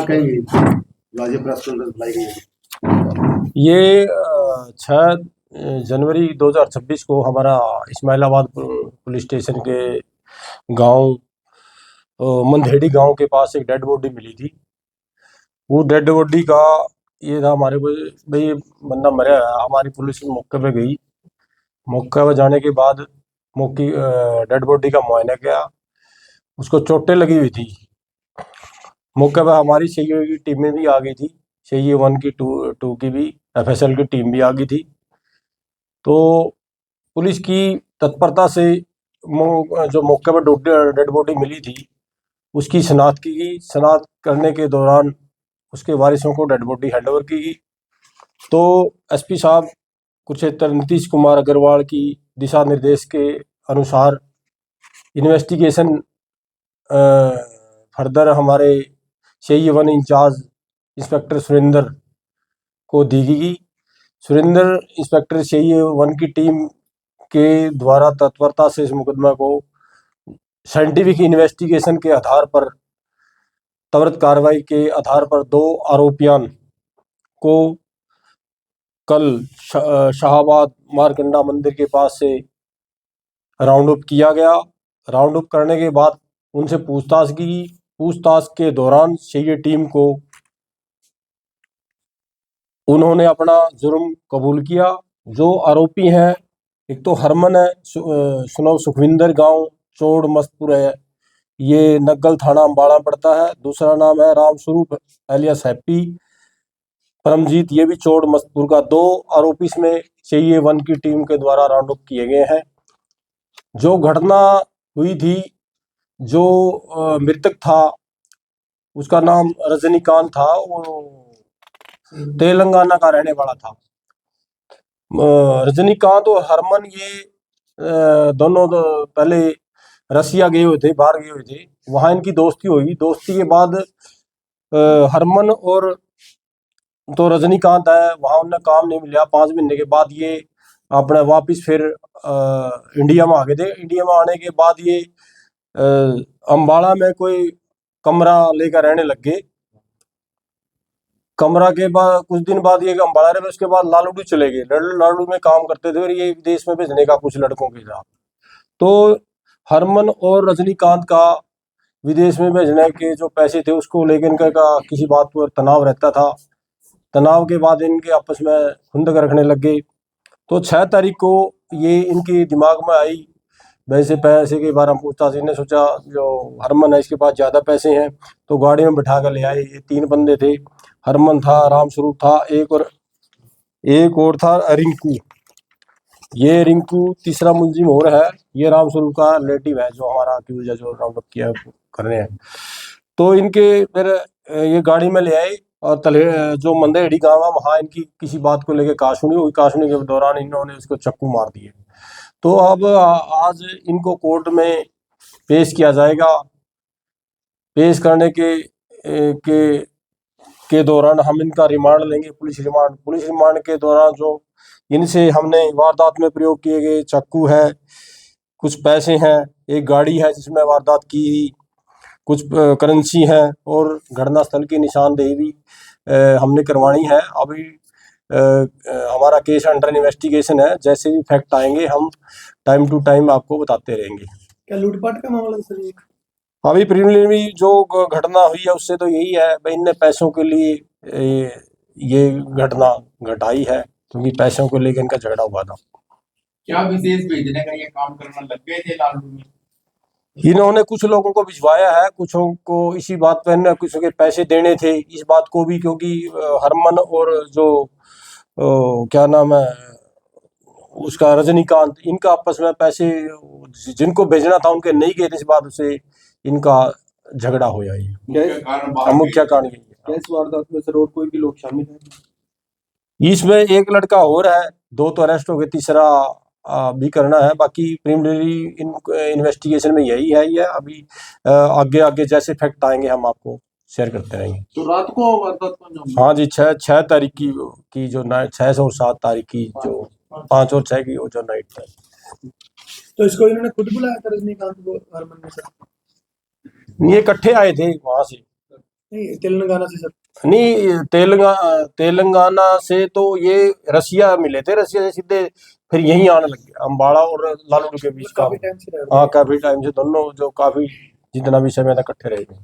कही गाजी press conference बुलाई गई है। ये 6 जनवरी 2026 को हमारा इस्माइलाबाद पुलिस स्टेशन के गांव मंधेड़ी गांव के पास एक डेड बॉडी मिली थी। वो डेड बॉडी का ये था हमारे को भाई बंदा मरा है। हमारी पुलिस मौके पे गई। मौके पे जाने के बाद मौके डेड बॉडी का मुआयना किया। उसको चोटें लगी हुई थी। मौके पर हमारी सीईओ की टीमें भी आ गई थी। सीईओ 1 की 2 की भी एफएसएल की टीम भी आ गई थी। तो पुलिस की तत्परता से जो मौके पर डेड बॉडी मिली थी उसकी शनाख्त की गई। शनाख्त करने के दौरान उसके वारिसों को डेड बॉडी हैंडओवर की गई। तो एसपी साहब कुरुक्षेत्र नीतीश कुमार अग्रवाल की दिशा निर्देश के अनुसार इन्वेस्टिगेशन फर्दर हमारे सीईओ 1 इंचार्ज इंस्पेक्टर सुरेंद्र को दी गई। सुरेंद्र इंस्पेक्टर सीईओ 1 की टीम के द्वारा तत्परता से इस मुकदमा को साइंटिफिक इन्वेस्टिगेशन के आधार पर त्वरित कार्रवाई के आधार पर 2 आरोपियां को कल शाहबाद मारकंडा मंदिर के पास से राउंड अप किया गया। राउंड अप करने के बाद उनसे पूछताछ की। पूछताछ के दौरान सीईओ टीम को उन्होंने अपना जुर्म कबूल किया। जो आरोपी हैं, एक तो हरमन है, सुखविंदर गांव चोड़ मस्तपुर है, ये नग्गल थाना अम्बाड़ा पड़ता है। दूसरा नाम है रामस्वरूप एलियास हैप्पी परमजीत, ये भी चोड़ मस्तपुर का। 2 आरोपी इसमें सीईओ 1 की टीम के द्वारा राउंड अप किए गए हैं। जो घटना हुई थी, जो मृतक था उसका नाम रजनीकांत था। वो तेलंगाना का रहने वाला था। रजनीकांत और हरमन ये दोनों पहले रसिया गए हुए थे, बाहर गए हुए थे। वहां इनकी दोस्ती हुई। दोस्ती के बाद हरमन और तो रजनीकांत है, वहां उन्हें काम नहीं मिला। 5 महीने के बाद ये अपने वापस फिर इंडिया में आ गए थे। इंडिया में आने के बाद ये अम्बाड़ा में कोई कमरा लेकर रहने लग गए। कमरा के बाद कुछ दिन बाद ये अम्बाड़ा रहे, उसके बाद लालूडू चले गए। लालूडू में काम करते थे और ये विदेश में भेजने का कुछ लड़कों के साथ। तो हरमन और रजनीकांत का विदेश में भेजने के जो पैसे थे उसको लेकर इनका किसी बात पर तनाव रहता था। तनाव के बाद इनके आपस में खुंदक रखने लग गए। तो 6 तारीख को ये इनके दिमाग में आई, वैसे पैसे के बारे में पूछताछ। इन्हें सोचा जो हरमन है इसके पास ज़्यादा पैसे हैं, तो गाड़ी में बिठा कर ले आए। ये 3 बंदे थे, हरमन था, रामस्वरूप था, एक और था रिंकू। ये रिंकू तीसरा मुलजिम और है। ये रामस्वरूप का रिलेटिव है जो हमारा अक्यूज है, जो राउंड अप किया कर रहे हैं। तो इनके फिर ये गाड़ी में ले आए और जो मंदेड़ी गांव है वहाँ इनकी किसी बात को लेकर काशुनी हुई। काशुनी के दौरान इन्होंने इसको चक्कू मार दिए। तो अब आज इनको कोर्ट में पेश किया जाएगा। पेश करने के दौरान हम इनका रिमांड लेंगे, पुलिस रिमांड के दौरान जो इनसे हमने वारदात में प्रयोग किए गए चाकू है, कुछ पैसे हैं, एक गाड़ी है जिसमें वारदात की, कुछ करेंसी है और घटना स्थल की निशानदेही भी हमने करवानी है। अभी हमारा केस अंडर इन्वेस्टिगेशन है। जैसे भी फैक्ट आएंगे हम टाइम टू टाइम आपको बताते रहेंगे। क्या लूटपाट का मामला है सर? अभी प्रीलिमिनरी जो घटना हुई है उससे तो यही है भाई, इनने पैसों के लिए ये घटना घटाई है, क्योंकि पैसों को लेकर इनका झगड़ा हुआ था। क्या विशेष भेजने का ये काम करना लग गए थे लालू में? इन्होंने कुछ लोगों को भिजवाया है, कुछों को इसी बात पर कुछ के पैसे देने थे इस बात को भी, क्योंकि हरमन और जो क्या नाम है उसका रजनीकांत, इनका आपस में पैसे जिनको भेजना था उनके नहीं गए थे। इस बात से इनका झगड़ा हो जाए। मुख्य कारण यही है। इस वारदात में सर और कोई भी लोग शामिल हैं? इसमें एक लड़का और है, 2 तो अरेस्ट हो गए, तीसरा भी करना है। बाकी प्रीलिमिनरी इन्वेस्टिगेशन में यही है। ये अभी आगे आगे जैसे फैक्ट आएंगे हम आपको शेयर करते रहेंगे। तो रात को वारदात को हाँ जी, 6 तारीख की जो नाइट, 6 और 7 तारीख की जो 5 और 6 की वो जो नाइट था। तो इसको इन्होंने खुद बुलाया था रजनीकांत को, हरमन ने सर? ये इकट्ठे आए थे वहां से। नहीं तेलंगाना से सर। नहीं, तेलंगाना से तो ये रसिया मिले थे, रसिया से सीधे फिर यहीं आने लग गया, अम्बाड़ा और लालू के बीच का। काफी टाइम से रह रहे हाँ, काफी टाइम से दोनों जो काफी जितना भी समय तक इकट्ठे रहे थे।